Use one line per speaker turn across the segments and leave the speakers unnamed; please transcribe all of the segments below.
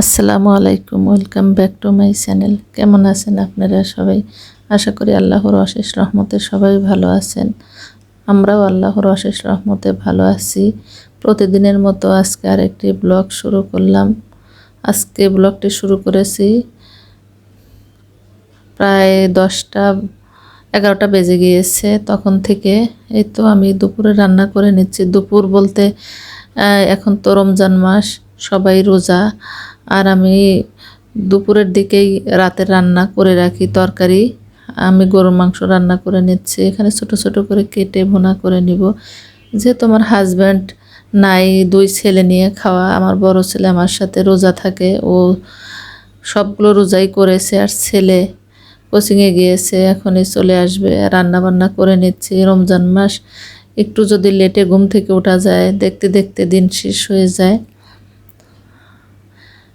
আসসালামু আলাইকুম, welcome back to my channel. কেমন আছেন আপনারা সবাই? আশা করি আল্লাহর অশেষ রহমতে সবাই ভালো আছেন। আমরাও আল্লাহর অশেষ রহমতে ভালো আছি। প্রতিদিনের মতো আজকে আরেকটি ব্লগ শুরু করলাম। আজকে ব্লগটি শুরু করেছি প্রায় 10টা 11টা বেজে গিয়েছে। তখন থেকে এই তো আমি দুপুরে রান্না করে নিচ্ছি। দুপুর বলতে এখন তো রমজান মাস, সবাই রোজা, আর আমি দুপুরের দিকেই রাতে রান্না করে রাখি তরকারি। আমি গরুর মাংস রান্না করে নিচ্ছি। এখানে ছোট ছোট করে কেটে ভুনা করে নিব। যেহেতু আমার হাজব্যান্ড নাই, 2 ছেলে নিয়ে খাওয়া, আমার বড় ছেলে আমার সাথে রোজা থাকে, ও সবগুলো রোজাই করেছে, আর ছেলে কোচিংয়ে গিয়েছে, এখনই চলে আসবে। রান্না বান্না করে নিচ্ছি। রমজান মাস, একটু যদি লেটে ঘুম থেকে ওঠা যায়, দেখতে দেখতে দিন শেষ হয়ে যায়।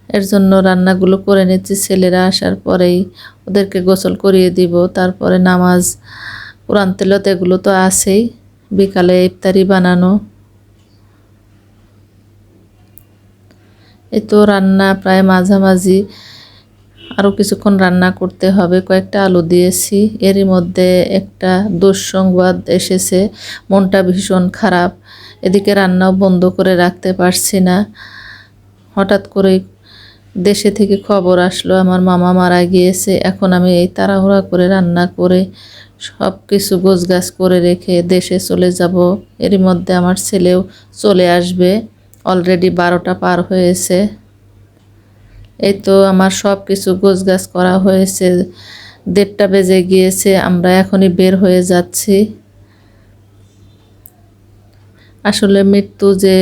এর জন্য রান্নাগুলো করে নিচ্ছি। ছেলেরা আসার পরেই ওদেরকে গোসল করিয়ে দিব, তারপরে নামাজ, কোরআন তেলাওয়াত এগুলো তো আছেই। বিকালে ইফতারি বানানো। এই তো রান্না প্রায় মাঝামাঝি, আরও কিছুক্ষণ রান্না করতে হবে। কয়েকটা আলু দিয়েছি। এরই মধ্যে একটা দুঃসংবাদ এসেছে, মনটা ভীষণ খারাপ। এদিকে রান্নাও বন্ধ করে রাখতে পারছি না। হঠাৎ করেই দেশে থেকে খবর আসলো আমার মামা মারা গিয়েছে। এখন আমি এই তাড়াহুড়া করে রান্না করে সব কিছু গোছগাছ করে রেখে দেশে চলে যাব। এরই মধ্যে আমার ছেলেও চলে আসবে। অলরেডি 12টা পার হয়েছে। এই তো আমার সব কিছু গোছগাছ করা হয়েছে। 1:30টা বেজে গিয়েছে। আমরা এখনই বের হয়ে যাচ্ছি। আসলে মৃত্যু যে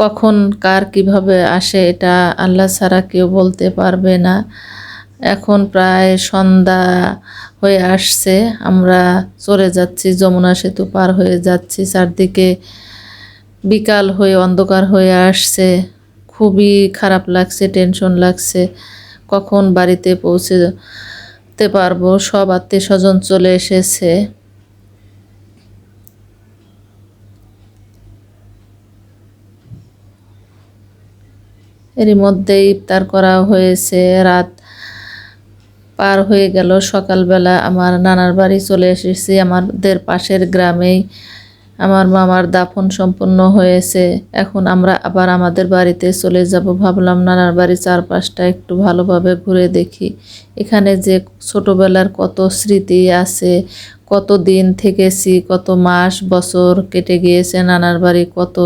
কখন কার কিভাবে আসে, এটা আল্লাহ ছাড়া কেউ বলতে পারবে না। এখন প্রায় সন্ধ্যা হয়ে আসছে। আমরা চলে যাচ্ছি, যমুনা সেতু পার হয়ে যাচ্ছি। চারদিকে বিকাল হয়ে অন্ধকার হয়ে আসছে। খুবই খারাপ লাগছে, টেনশন লাগছে, কখন বাড়িতে পৌঁছতে পারবো। সব আত্মীয় স্বজন চলে এসেছে। এরই মধ্যে ইফতার করা হয়েছে। রাত পার হয়ে গেল। সকালবেলা আমার নানার বাড়ি চলে এসেছি। আমাদের পাশের গ্রামেই আমার মামার দাফন সম্পন্ন হয়েছে। এখন আমরা আবার আমাদের বাড়িতে চলে যাব। ভাবলাম নানার বাড়ি চারপাশটা একটু ভালোভাবে ঘুরে দেখি। এখানে যে ছোটোবেলার কত স্মৃতি আছে, কত দিন থেকেছি, কত মাস বছর কেটে গিয়েছে নানার বাড়ি, কত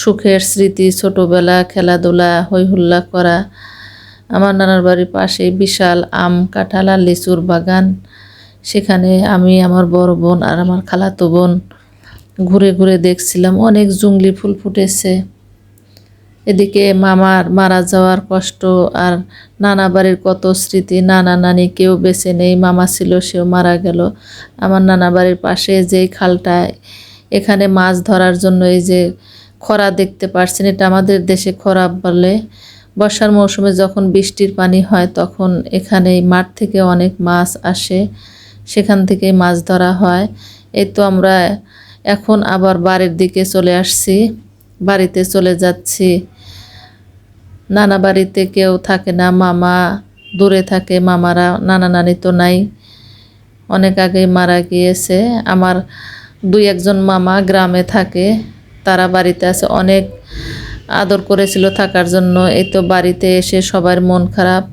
সুখের স্মৃতি, ছোটোবেলা খেলাধুলা, হইহুল্লা করা। আমার নানার বাড়ির পাশে বিশাল আম, কাঁঠাল আর লিচুর বাগান। সেখানে আমি, আমার বড় বোন আর আমার খালাতো বোন ঘুরে ঘুরে দেখছিলাম। অনেক জংলি ফুল ফুটেছে। এদিকে মামার মারা যাওয়ার কষ্ট, আর নানা বাড়ির কত স্মৃতি। নানা নানি কেউ বেঁচে নেই। মামা ছিল, সেও মারা গেল। আমার নানা বাড়ির পাশে যেই খালটা, এখানে মাছ ধরার জন্য এই যে খরা দেখতে পাচ্ছেন, এটা আমাদের দেশে খরা বলে। বর্ষার মৌসুমে যখন বৃষ্টির পানি হয়, তখন এখানে মাঠ থেকে অনেক মাছ আসে, সেখান থেকে মাছ ধরা হয়। এই তো আমরা এখন আবার বাড়ির দিকে চলে আসছি, বাড়িতে চলে যাচ্ছি। নানা বাড়িতে কেউ থাকে না, মামা দূরে থাকে। মামারা, নানা নানি তো নাই, অনেক আগেই মারা গিয়েছে। আমার 2-1জন মামা গ্রামে থাকে, তারা বাড়িতে আছে। অনেক আদর করেছিল থাকার জন্য। এই তো বাড়িতে এসে সবার মন খারাপ।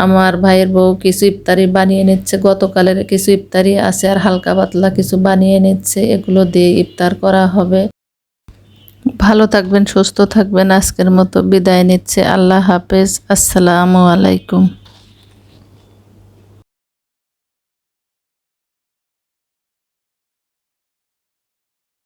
আমার ভাইয়ের বউ কিছু ইফতারি বানিয়ে নিচ্ছে, গতকালের কিছু ইফতারি আছে, আর হালকা পাতলা কিছু বানিয়ে নিচ্ছে। এগুলো দিয়ে ইফতার করা হবে। ভালো থাকবেন, সুস্থ থাকবেন। আজকের মতো বিদায় নিচ্ছে। আল্লাহ হাফেজ। আসসালামু আলাইকুম।